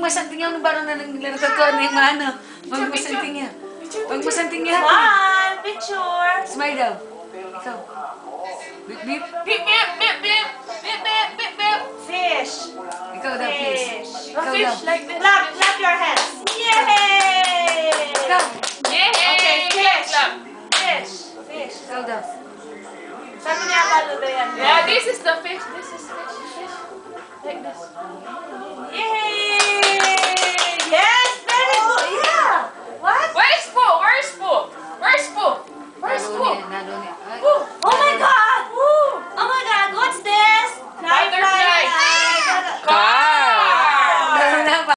masanting yan, baru na nagkatuan na yung ano. Huwag masanting yan. Huwag masanting yan. One, picture. Smile daw. Ikaw. Bip, bip. Beep, beep, beep, beep. Beep, beep, beep, beep. Fish. Ikaw daw, please. Fish. Ikaw Fish daw. like this. Clap your hands. Yay! Ikaw. Okay, fish. Fish. Fish. Ikaw daw. Sabi niya, ano ba yan? Yeah, this is the fish. This is fish. Fish. Like this.